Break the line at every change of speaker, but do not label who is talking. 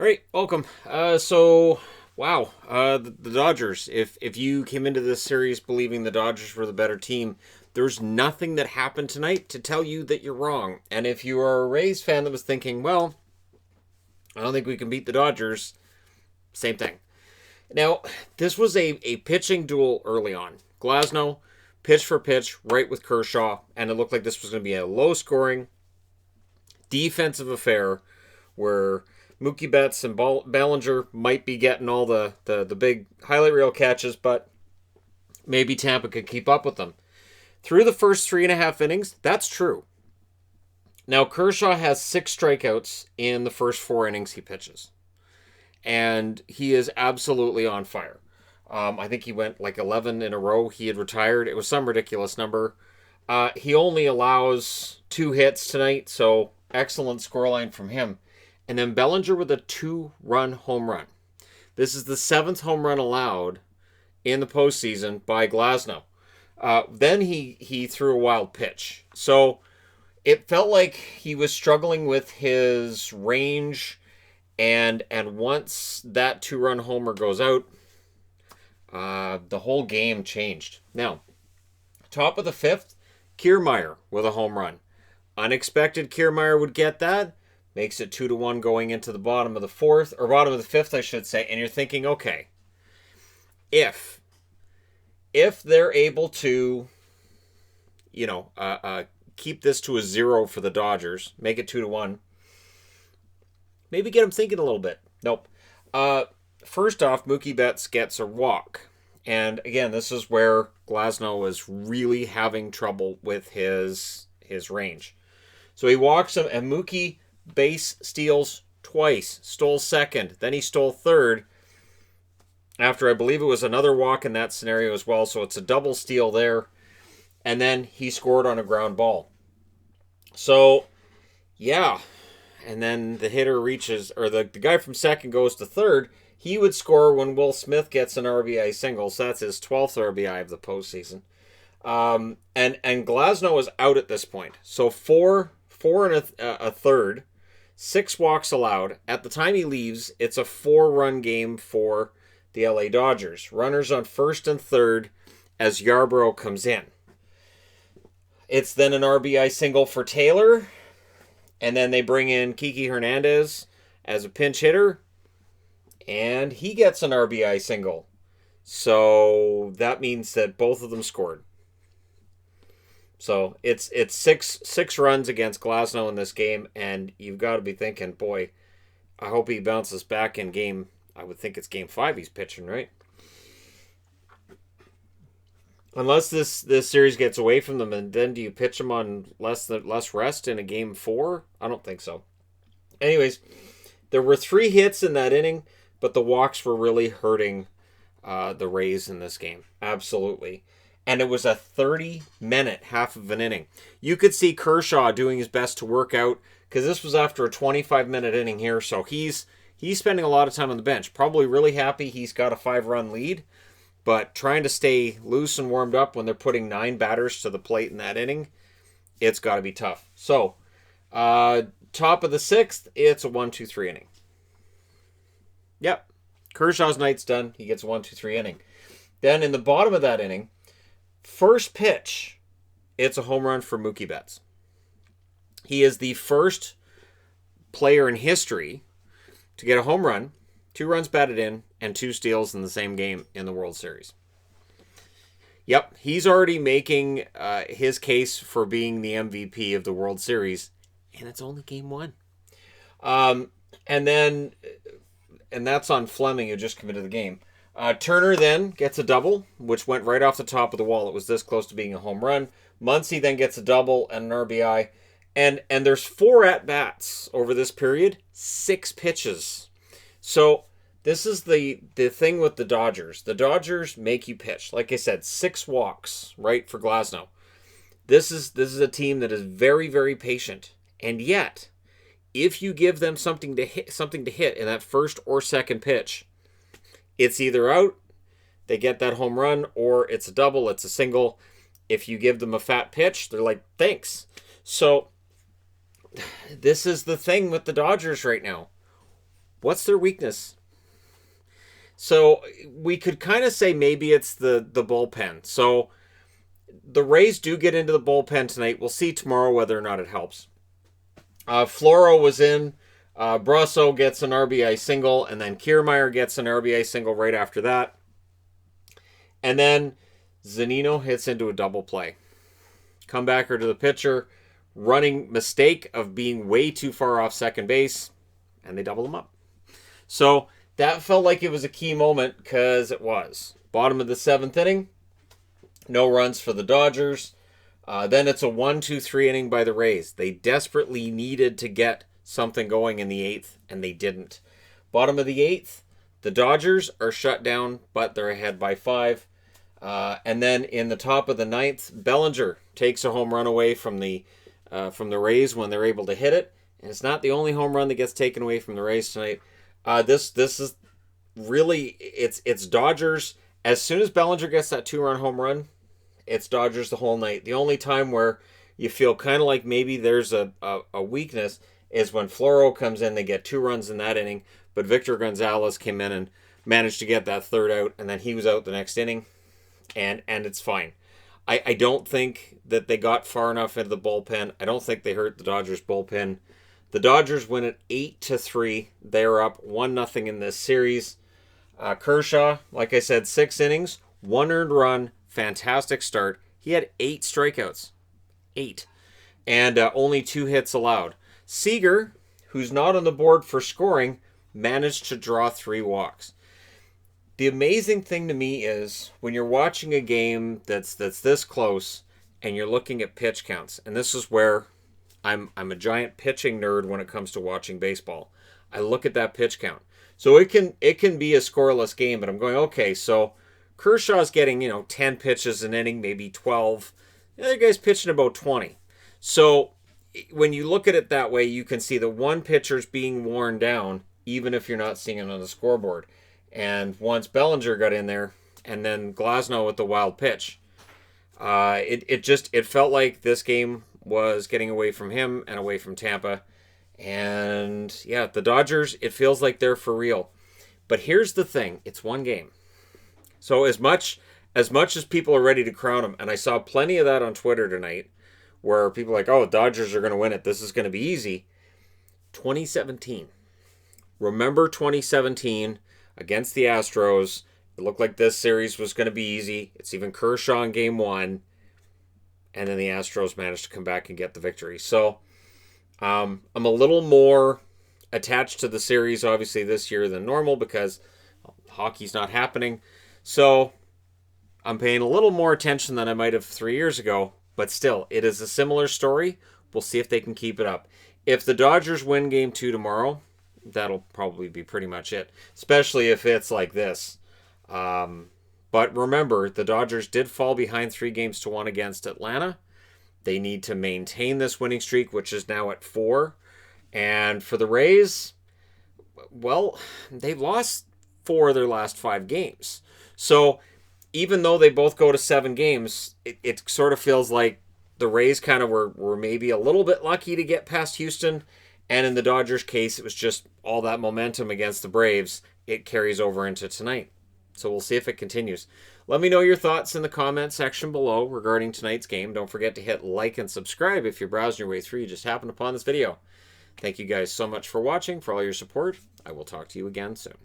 All right, welcome. Wow, the Dodgers. If you came into this series believing the Dodgers were the better team, there's nothing that happened tonight to tell you that you're wrong. And if you are a Rays fan that was thinking, well, I don't think we can beat the Dodgers, same thing. Now, this was a pitching duel early on. Glasnow, pitch for pitch, right with Kershaw, and it looked like this was going to be a low scoring defensive affair where Mookie Betts and Bellinger might be getting all the big highlight reel catches, but maybe Tampa could keep up with them. Through the first 3.5 innings, that's true. Now, Kershaw has 6 strikeouts in the first 4 innings he pitches, and he is absolutely on fire. I think he went like 11 in a row. He had retired. It was some ridiculous number. He only allows 2 hits tonight, so excellent scoreline from him. And then Bellinger with a 2-run home run. This is the 7th home run allowed in the postseason by Glasnow. Then he threw a wild pitch. So it felt like he was struggling with his range, and once that 2-run homer goes out, the whole game changed. Now, top of the 5th, Kiermaier with a home run. Unexpected Kiermaier would get that. Makes it 2-1 going into the bottom of the 4th, or bottom of the 5th, I should say. And you're thinking, okay, if they're able to, keep this to a 0 for the Dodgers, make it 2-1, maybe get them thinking a little bit. Nope. First off, Mookie Betts gets a walk. And again, this is where Glasnow was really having trouble with his range. So he walks him, and Mookie base steals twice, stole second, then he stole third after I believe it was another walk in that scenario as well. So it's a double steal there. And then he scored on a ground ball. So, yeah. And then the hitter reaches, or the guy from second goes to third. He would score when Will Smith gets an RBI single. So that's his 12th RBI of the postseason. And Glasnow is out at this point. So four and a third, 6 walks allowed. At the time he leaves, it's a 4-run game for the LA Dodgers. Runners on first and third as Yarbrough comes in. It's then an RBI single for Taylor, and then they bring in Kiki Hernandez as a pinch hitter, and he gets an RBI single. So that means that both of them scored. So it's six runs against Glasnow in this game, and you've got to be thinking, boy, I hope he bounces back in game. I would think it's game 5 he's pitching, right? Unless this series gets away from them, and then do you pitch them on less rest in a game 4? I don't think so. Anyways, there were 3 hits in that inning, but the walks were really hurting the Rays in this game. Absolutely. And it was a 30-minute half of an inning. You could see Kershaw doing his best to work out, because this was after a 25-minute inning here, so he's spending a lot of time on the bench. Probably really happy he's got a 5-run lead, but trying to stay loose and warmed up when they're putting 9 batters to the plate in that inning, it's got to be tough. So, top of the 6th, it's a 1-2-3 inning. Yep. Kershaw's night's done. He gets a 1-2-3 inning. Then in the bottom of that inning, first pitch, it's a home run for Mookie Betts. He is the first player in history to get a home run, 2 runs batted in, and 2 steals in the same game in the World Series. Yep, he's already making his case for being the MVP of the World Series, and it's only game 1. And that's on Fleming, who just committed the game. Turner then gets a double, which went right off the top of the wall. It was this close to being a home run. Muncy then gets a double and an RBI. And there's 4 at-bats over this period, 6 pitches. So this is the thing with the Dodgers. The Dodgers make you pitch. Like I said, 6 walks, right, for Glasnow. This is a team that is very, very patient. And yet, if you give them something to hit in that first or second pitch, it's either out, they get that home run, or it's a double, it's a single. If you give them a fat pitch, they're like, thanks. So this is the thing with the Dodgers right now. What's their weakness? So we could kind of say maybe it's the bullpen. So the Rays do get into the bullpen tonight. We'll see tomorrow whether or not it helps. Floro was in. Brasso gets an RBI single, and then Kiermaier gets an RBI single right after that. And then Zunino hits into a double play. Comebacker to the pitcher, running mistake of being way too far off second base, and they double him up. So that felt like it was a key moment because it was. Bottom of the 7th inning, no runs for the Dodgers. Then it's a 1-2-3 inning by the Rays. They desperately needed to get something going in the 8th, and they didn't. Bottom of the 8th, the Dodgers are shut down, but they're ahead by 5. And then in the top of the 9th, Bellinger takes a home run away from the Rays when they're able to hit it. And it's not the only home run that gets taken away from the Rays tonight. This is really it's Dodgers. As soon as Bellinger gets that 2-run home run, it's Dodgers the whole night. The only time where you feel kind of like maybe there's a weakness is when Floro comes in. They get 2 runs in that inning, but Victor Gonzalez came in and managed to get that 3rd out, and then he was out the next inning, and it's fine. I don't think that they got far enough into the bullpen. I don't think they hurt the Dodgers bullpen. The Dodgers win it 8-3. They're up 1-0 in this series. Kershaw, like I said, 6 innings, 1 earned run, fantastic start. He had 8 strikeouts. 8. And only 2 hits allowed. Seager, who's not on the board for scoring, managed to draw 3 walks. The amazing thing to me is when you're watching a game that's this close and you're looking at pitch counts, and this is where I'm a giant pitching nerd when it comes to watching baseball. I look at that pitch count. So it can be a scoreless game, but I'm going, okay, so Kershaw's getting, 10 pitches an inning, maybe 12. The other guy's pitching about 20. So when you look at it that way, you can see the one pitcher's being worn down, even if you're not seeing it on the scoreboard. And once Bellinger got in there, and then Glasnow with the wild pitch, it felt like this game was getting away from him and away from Tampa. And yeah, the Dodgers, it feels like they're for real. But here's the thing, it's one game. So as much as people are ready to crown them, and I saw plenty of that on Twitter tonight, where people are like, oh, Dodgers are going to win it, this is going to be easy. 2017. Remember 2017 against the Astros? It looked like this series was going to be easy. It's even Kershaw in game 1. And then the Astros managed to come back and get the victory. So I'm a little more attached to the series, obviously, this year than normal because hockey's not happening. So I'm paying a little more attention than I might have 3 years ago. But still, it is a similar story. We'll see if they can keep it up. If the Dodgers win game 2 tomorrow, that'll probably be pretty much it. Especially if it's like this. But remember, the Dodgers did fall behind 3-1 against Atlanta. They need to maintain this winning streak, which is now at 4. And for the Rays, well, they've lost 4 of their last 5 games. So even though they both go to 7 games, it sort of feels like the Rays kind of were maybe a little bit lucky to get past Houston. And in the Dodgers' case, it was just all that momentum against the Braves. It carries over into tonight. So we'll see if it continues. Let me know your thoughts in the comment section below regarding tonight's game. Don't forget to hit like and subscribe if you're browsing your way through. You just happened upon this video. Thank you guys so much for watching, for all your support. I will talk to you again soon.